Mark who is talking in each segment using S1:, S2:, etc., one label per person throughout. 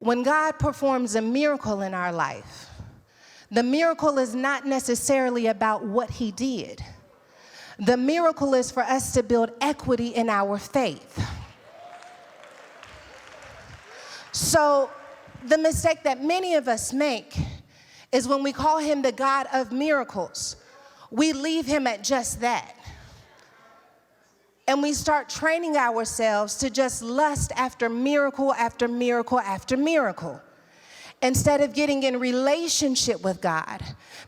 S1: When God performs a miracle in our life, the miracle is not necessarily about what he did. The miracle is for us to build equity in our faith. So the mistake that many of us make is when we call him the God of miracles, we leave him at just that. And we start training ourselves to just lust after miracle after miracle after miracle, instead of getting in relationship with God,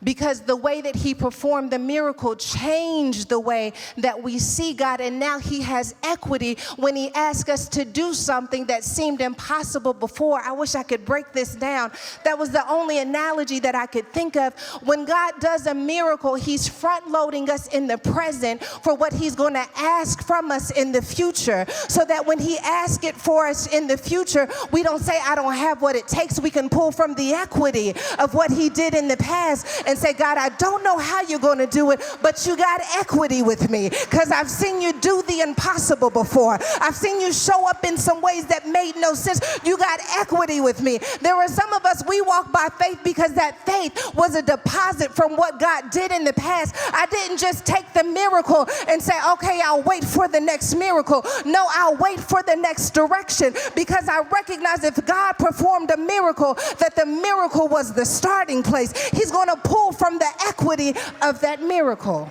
S1: because the way that he performed the miracle changed the way that we see God, and now he has equity when he asks us to do something that seemed impossible before. I wish I could break this down. That was the only analogy that I could think of. When God does a miracle, he's front-loading us in the present for what he's going to ask from us in the future, so that when he asks it for us in the future, we don't say, I don't have what it takes. We can pull from the equity of what he did in the past and say, God, I don't know how you're going to do it, but you got equity with me, because I've seen you do the impossible before. I've seen you show up in some ways that made no sense. You got equity with me. There are some of us, we walk by faith because that faith was a deposit from what God did in the past. I didn't just take the miracle and say, okay, I'll wait for the next miracle. No, I'll wait for the next direction, because I recognize if God performed a miracle, that the miracle was the starting place. He's going to pull from the equity of that miracle.